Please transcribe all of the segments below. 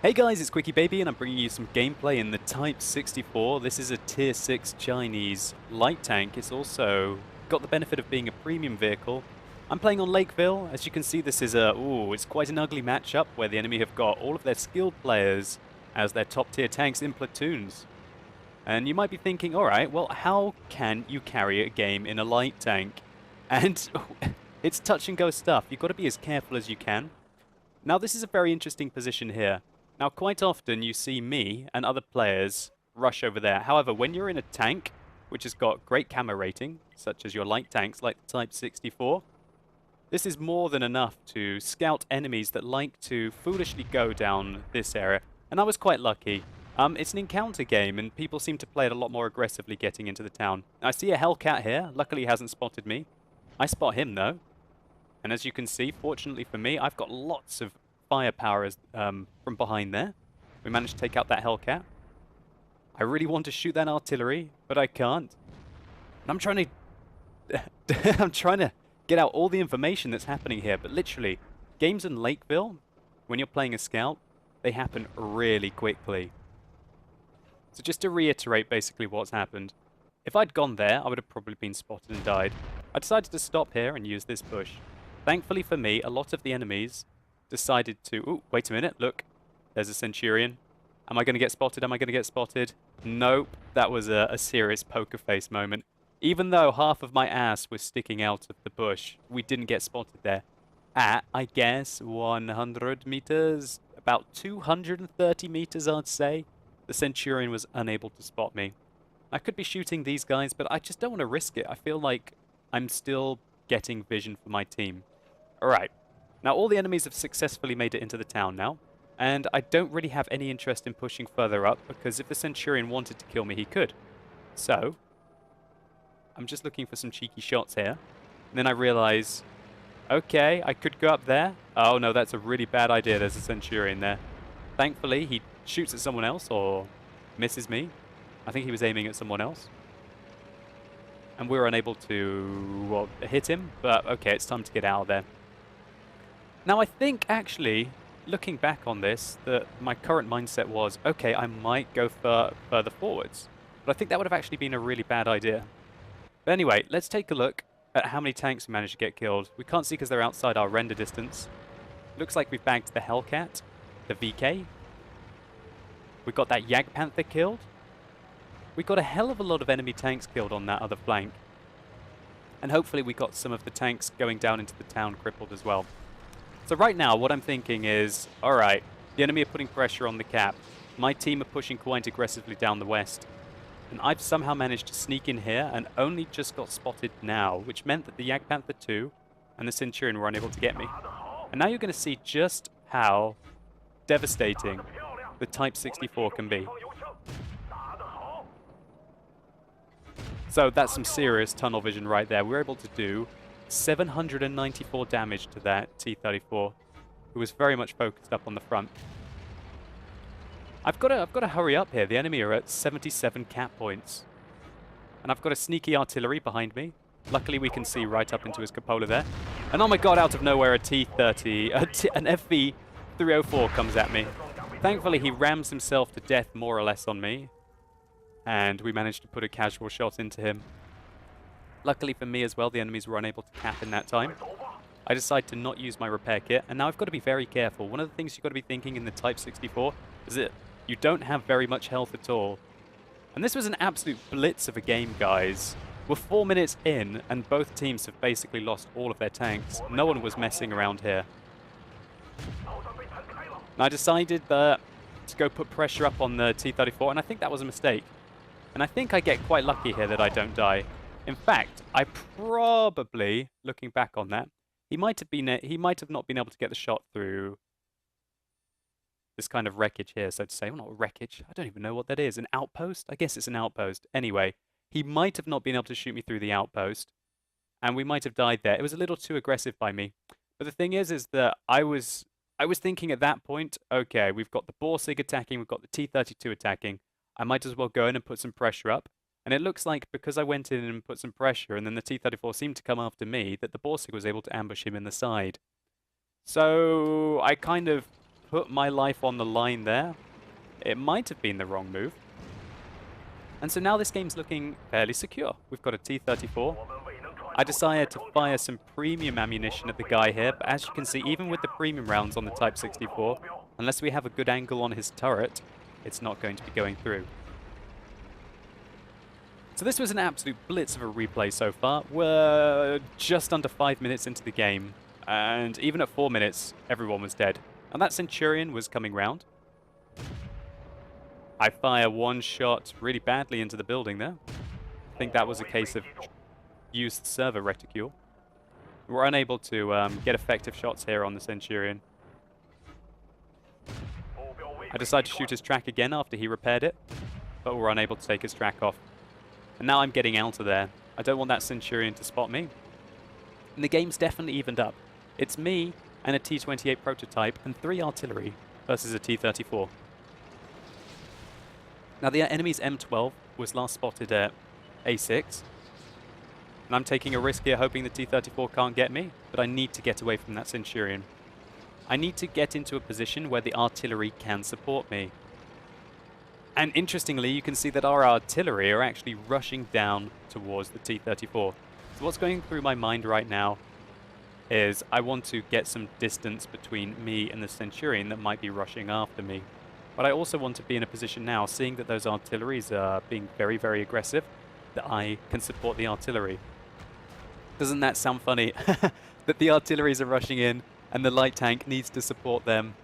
Hey guys, it's Quickie Baby and I'm bringing you some gameplay in the Type 64. This is a Tier 6 Chinese light tank. It's also got the benefit of being a premium vehicle. I'm playing on Lakeville. As you can see, this is it's quite an ugly matchup where the enemy have got all of their skilled players as their top tier tanks in platoons. And you might be thinking, alright, well, how can you carry a game in a light tank? And it's touch and go stuff. You've got to be as careful as you can. Now, this is a very interesting position here. Now, quite often you see me and other players rush over there. However, when you're in a tank, which has got great camo rating, such as your light tanks like the Type 64, this is more than enough to scout enemies that like to foolishly go down this area. And I was quite lucky. It's an encounter game, and people seem to play it a lot more aggressively getting into the town. I see a Hellcat here. Luckily, he hasn't spotted me. I spot him, though. And as you can see, fortunately for me, I've got lots of firepower from behind there. We managed to take out that Hellcat. I really want to shoot that artillery, but I can't. And I'm trying to I'm trying to get out all the information that's happening here, but literally, games in Lakeville, when you're playing a scout, they happen really quickly. So just to reiterate basically what's happened, if I'd gone there, I would have probably been spotted and died. I decided to stop here and use this bush. Thankfully for me, a lot of the enemies decided to... Ooh, wait a minute, look. There's a Centurion. Am I going to get spotted? Am I going to get spotted? Nope. That was a serious poker face moment. Even though half of my ass was sticking out of the bush, we didn't get spotted there. At, I guess, 100 meters, about 230 meters, I'd say, the Centurion was unable to spot me. I could be shooting these guys, but I just don't want to risk it. I feel like I'm still getting vision for my team. Alright. Now, all the enemies have successfully made it into the town now, and I don't really have any interest in pushing further up, because if the Centurion wanted to kill me, he could. So, I'm just looking for some cheeky shots here, and then I realize, okay, I could go up there. Oh no, that's a really bad idea. There's a Centurion there. Thankfully, he shoots at someone else, or misses me. I think he was aiming at someone else. And we were unable to, well, hit him, but okay, it's time to get out of there. Now, I think, actually, looking back on this, that my current mindset was, okay, I might go further forwards. But I think that would have actually been a really bad idea. But anyway, let's take a look at how many tanks we managed to get killed. We can't see because they're outside our render distance. Looks like we've bagged the Hellcat, the VK. We got that Jagdpanther killed. We got a hell of a lot of enemy tanks killed on that other flank. And hopefully we got some of the tanks going down into the town crippled as well. So right now, what I'm thinking is, alright, the enemy are putting pressure on the cap. My team are pushing quite aggressively down the west. And I've somehow managed to sneak in here and only just got spotted now, which meant that the Jagdpanther 2 and the Centurion were unable to get me. And now you're going to see just how devastating the Type 64 can be. So that's some serious tunnel vision right there. We were able to do 794 damage to that T-34, who was very much focused up on the front. I've got to hurry up here. The enemy are at 77 cap points. And I've got a sneaky artillery behind me. Luckily, we can see right up into his cupola there. And oh my god, out of nowhere, a T-30, an FV-304 comes at me. Thankfully, he rams himself to death more or less on me. And we managed to put a casual shot into him. Luckily for me as well, the enemies were unable to cap in that time. I decided to not use my repair kit, and now I've got to be very careful. One of the things you've got to be thinking in the Type 64 is that you don't have very much health at all. And this was an absolute blitz of a game, guys. We're 4 minutes in, and both teams have basically lost all of their tanks. No one was messing around here. And I decided to go put pressure up on the T-34, and I think that was a mistake. And I think I get quite lucky here that I don't die. In fact, I probably, looking back on that, he might have not been able to get the shot through this kind of wreckage here, so to say. Well, not wreckage. I don't even know what that is. An outpost? I guess it's an outpost. Anyway, he might have not been able to shoot me through the outpost, and we might have died there. It was a little too aggressive by me. But the thing is that I was thinking at that point, okay, we've got the Borsig attacking, we've got the T-32 attacking. I might as well go in and put some pressure up. And it looks like because I went in and put some pressure and then the T-34 seemed to come after me, that the Borsig was able to ambush him in the side. So I kind of put my life on the line there, it might have been the wrong move. And so now this game's looking fairly secure. We've got a T-34. I decided to fire some premium ammunition at the guy here, but as you can see, even with the premium rounds on the Type 64, unless we have a good angle on his turret, it's not going to be going through. So this was an absolute blitz of a replay so far. We're just under 5 minutes into the game, and even at 4 minutes, everyone was dead. And that Centurion was coming round. I fire one shot really badly into the building there. I think that was a case of used server reticule. We're unable to get effective shots here on the Centurion. I decided to shoot his track again after he repaired it, but we're unable to take his track off. And now I'm getting out of there. I don't want that Centurion to spot me. And the game's definitely evened up. It's me and a T-28 prototype and 3 artillery versus a T-34. Now the enemy's M12 was last spotted at A6. And I'm taking a risk here hoping the T-34 can't get me, but I need to get away from that Centurion. I need to get into a position where the artillery can support me. And interestingly, you can see that our artillery are actually rushing down towards the T-34. So what's going through my mind right now is I want to get some distance between me and the Centurion that might be rushing after me. But I also want to be in a position now, seeing that those artilleries are being very, very aggressive, that I can support the artillery. Doesn't that sound funny? That the artilleries are rushing in and the light tank needs to support them.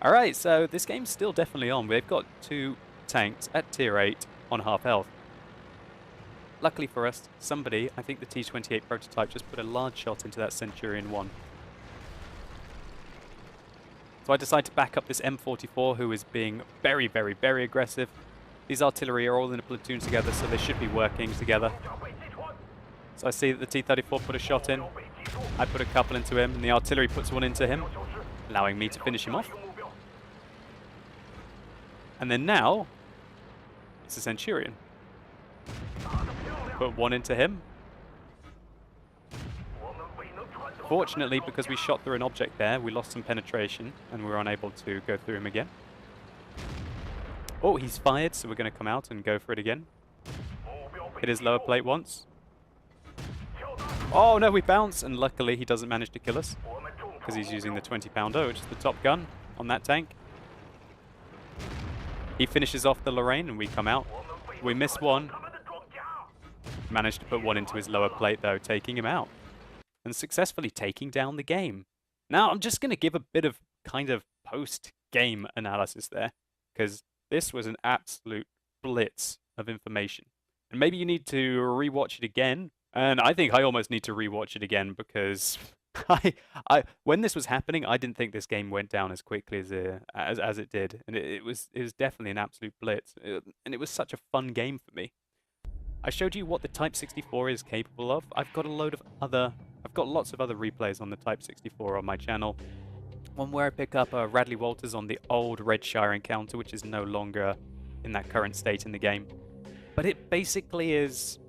Alright, so this game's still definitely on. We've got 2 tanks at tier 8 on half health. Luckily for us, somebody, I think the T-28 prototype, just put a large shot into that Centurion 1. So I decide to back up this M44, who is being very, very, very aggressive. These artillery are all in a platoon together, so they should be working together. So I see that the T-34 put a shot in. I put a couple into him, and the artillery puts one into him, allowing me to finish him off. And then now, it's a Centurion. Put one into him. Fortunately, because we shot through an object there, we lost some penetration, and we were unable to go through him again. Oh, he's fired, so we're going to come out and go for it again. Hit his lower plate once. Oh no, we bounce, and luckily he doesn't manage to kill us, because he's using the 20-pounder, which is the top gun on that tank. He finishes off the Lorraine, and we come out. We miss one. Managed to put one into his lower plate, though, taking him out. And successfully taking down the game. Now, I'm just going to give a bit of kind of post-game analysis there, because this was an absolute blitz of information. And maybe you need to rewatch it again, and I think I almost need to rewatch it again, because when this was happening, I didn't think this game went down as quickly as it did, and it was definitely an absolute blitz, and it was such a fun game for me. I showed you what the Type 64 is capable of. I've got lots of other replays on the Type 64 on my channel. One where I pick up Radley Walters on the old Redshire encounter, which is no longer in that current state in the game. But it basically is,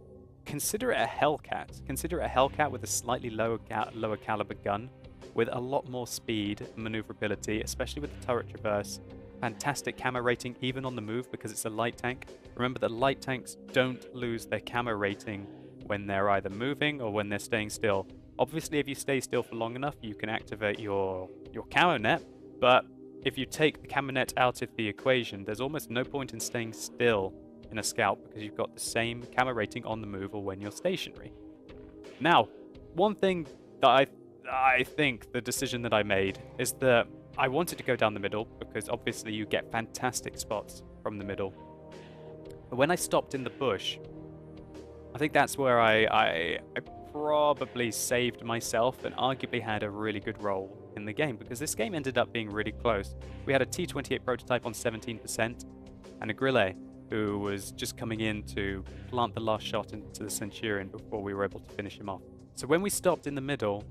consider it a Hellcat. Consider it a Hellcat with a slightly lower caliber gun, with a lot more speed and maneuverability, especially with the turret traverse. Fantastic camo rating even on the move because it's a light tank. Remember that light tanks don't lose their camo rating when they're either moving or when they're staying still. Obviously, if you stay still for long enough, you can activate your camo net, but if you take the camo net out of the equation, there's almost no point in staying still in a scout because you've got the same camo rating on the move or when you're stationary. Now, one thing that I think the decision that I made is that I wanted to go down the middle because obviously you get fantastic spots from the middle. But when I stopped in the bush, I think that's where I probably saved myself and arguably had a really good role in the game, because this game ended up being really close. We had a T-28 prototype on 17% and a Grille who was just coming in to plant the last shot into the Centurion before we were able to finish him off. So when we stopped in the middle,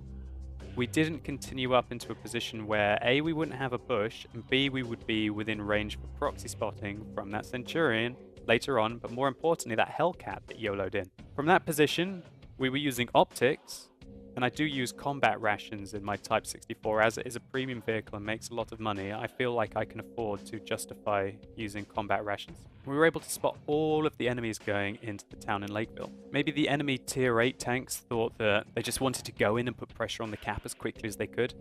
we didn't continue up into a position where A, we wouldn't have a bush, and B, we would be within range for proxy spotting from that Centurion later on, but more importantly, that Hellcat that YOLO'd in. From that position, we were using optics and I do use combat rations in my Type 64 as it is a premium vehicle and makes a lot of money. I feel like I can afford to justify using combat rations. We were able to spot all of the enemies going into the town in Lakeville. Maybe the enemy tier 8 tanks thought that they just wanted to go in and put pressure on the cap as quickly as they could.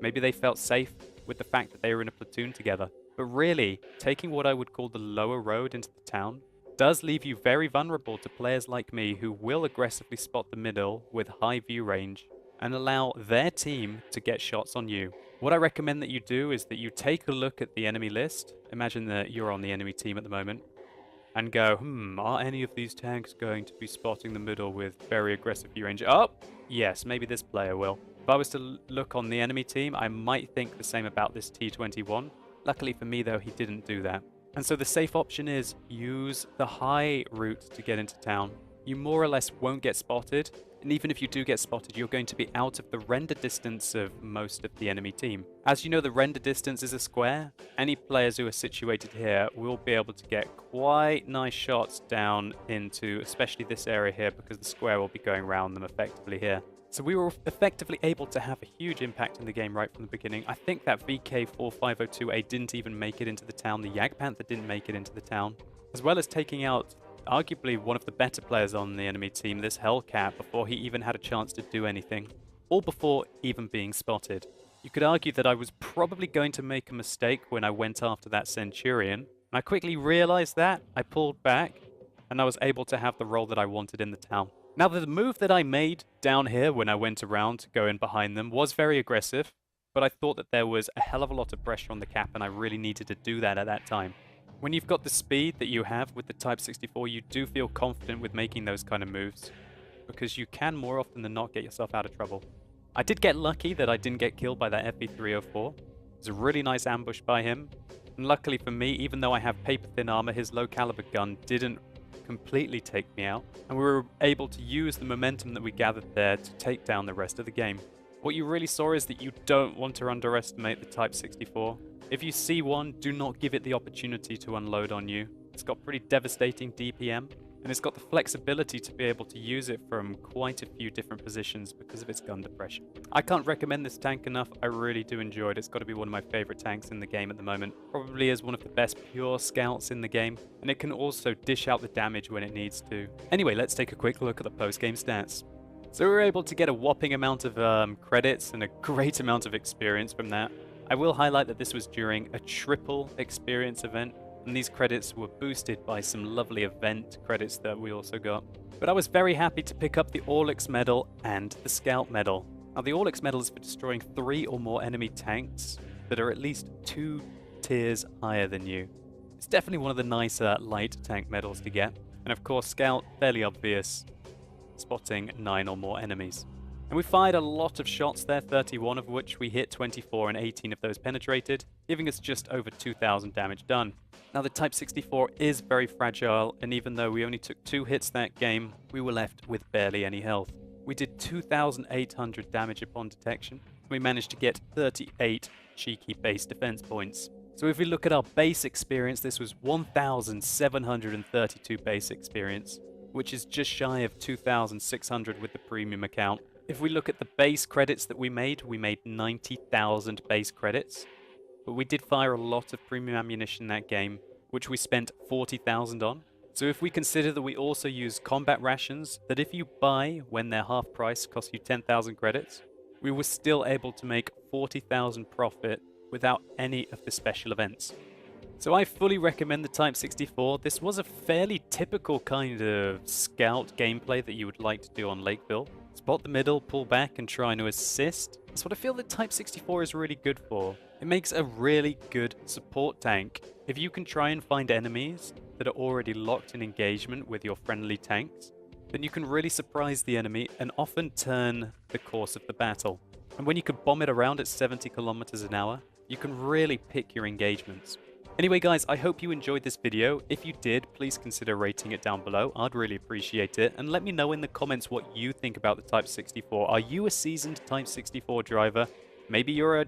Maybe they felt safe with the fact that they were in a platoon together. But really, taking what I would call the lower road into the town does leave you very vulnerable to players like me who will aggressively spot the middle with high view range and allow their team to get shots on you. What I recommend that you do is that you take a look at the enemy list. Imagine that you're on the enemy team at the moment and go, are any of these tanks going to be spotting the middle with very aggressive view range? Oh, yes, maybe this player will. If I was to look on the enemy team, I might think the same about this T21. Luckily for me though, he didn't do that. And so the safe option is use the high route to get into town. You more or less won't get spotted, and even if you do get spotted, you're going to be out of the render distance of most of the enemy team. As you know, the render distance is a square. Any players who are situated here will be able to get quite nice shots down into especially this area here, because the square will be going around them effectively here. So we were effectively able to have a huge impact in the game right from the beginning. I think that VK4502A didn't even make it into the town. The Jagdpanther didn't make it into the town. As well as taking out arguably one of the better players on the enemy team, this Hellcat, before he even had a chance to do anything. All before even being spotted. You could argue that I was probably going to make a mistake when I went after that Centurion. And I quickly realized that, I pulled back, and I was able to have the role that I wanted in the town. Now, the move that I made down here when I went around to go in behind them was very aggressive, but I thought that there was a hell of a lot of pressure on the cap, and I really needed to do that at that time. When you've got the speed that you have with the Type 64, you do feel confident with making those kind of moves, because you can more often than not get yourself out of trouble. I did get lucky that I didn't get killed by that FV304. It was a really nice ambush by him, and luckily for me, even though I have paper-thin armor, his low-caliber gun didn't completely take me out, and we were able to use the momentum that we gathered there to take down the rest of the game. What you really saw is that you don't want to underestimate the Type 64. If you see one, do not give it the opportunity to unload on you. It's got pretty devastating DPM, and it's got the flexibility to be able to use it from quite a few different positions because of its gun depression. I can't recommend this tank enough. I really do enjoy it. It's got to be one of my favorite tanks in the game at the moment. Probably is one of the best pure scouts in the game, and it can also dish out the damage when it needs to. Anyway, let's take a quick look at the post-game stats. So we were able to get a whopping amount of credits and a great amount of experience from that. I will highlight that this was during a triple experience event, and these credits were boosted by some lovely event credits that we also got. But I was very happy to pick up the Orlix medal and the Scout medal. Now the Orlix medal is for destroying 3 or more enemy tanks that are at least 2 tiers higher than you. It's definitely one of the nicer light tank medals to get. And of course Scout, fairly obvious, spotting 9 or more enemies. And we fired a lot of shots there, 31 of which we hit, 24 and 18 of those penetrated, giving us just over 2,000 damage done. Now the Type 64 is very fragile, and even though we only took 2 hits that game, we were left with barely any health. We did 2,800 damage upon detection. We managed to get 38 cheeky base defense points. So if we look at our base experience, this was 1,732 base experience, which is just shy of 2,600 with the premium account. If we look at the base credits that we made 90,000 base credits. But we did fire a lot of premium ammunition that game, which we spent 40,000 on. So if we consider that we also use combat rations, that if you buy when they're half price cost you 10,000 credits, we were still able to make 40,000 profit without any of the special events. So I fully recommend the Type 64. This was a fairly typical kind of scout gameplay that you would like to do on Lakeville. Spot the middle, pull back, and try to assist. That's what I feel that Type 64 is really good for. It makes a really good support tank. If you can try and find enemies that are already locked in engagement with your friendly tanks, then you can really surprise the enemy and often turn the course of the battle. And when you can bomb it around at 70 kilometers an hour, you can really pick your engagements. Anyway guys, I hope you enjoyed this video. If you did, please consider rating it down below. I'd really appreciate it. And let me know in the comments what you think about the Type 64. Are you a seasoned Type 64 driver? Maybe you're a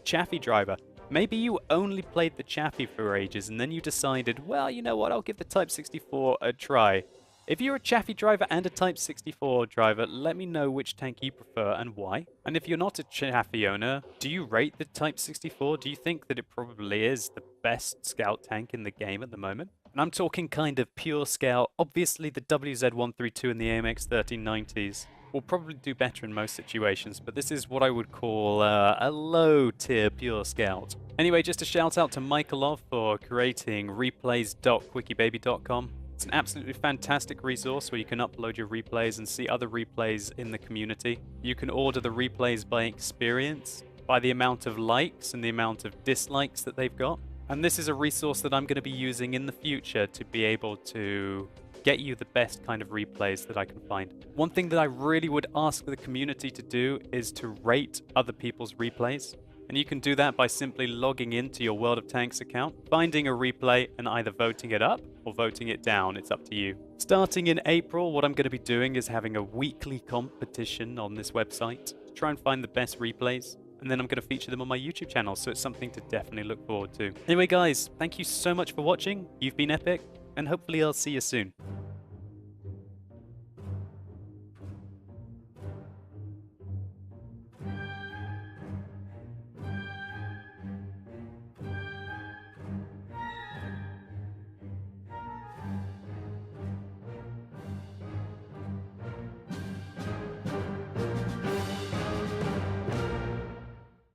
Chaffee driver. Maybe you only played the Chaffee for ages and then you decided, well, you know what, I'll give the Type 64 a try. If you're a Chaffee driver and a Type 64 driver, let me know which tank you prefer and why. And if you're not a Chaffee owner, do you rate the Type 64? Do you think that it probably is the best scout tank in the game at the moment? And I'm talking kind of pure scout. Obviously the WZ-132 and the AMX 1390s will probably do better in most situations, but this is what I would call a low-tier pure scout. Anyway, just a shout out to Michaelov for creating replays.quickiebaby.com. It's an absolutely fantastic resource where you can upload your replays and see other replays in the community. You can order the replays by experience, by the amount of likes and the amount of dislikes that they've got. And this is a resource that I'm going to be using in the future to be able to get you the best kind of replays that I can find. One thing that I really would ask the community to do is to rate other people's replays. And you can do that by simply logging into your World of Tanks account, finding a replay and either voting it up or voting it down. It's up to you. Starting in April, what I'm going to be doing is having a weekly competition on this website to try and find the best replays. And then I'm going to feature them on my YouTube channel, so it's something to definitely look forward to. Anyway guys, thank you so much for watching. You've been epic, and hopefully I'll see you soon.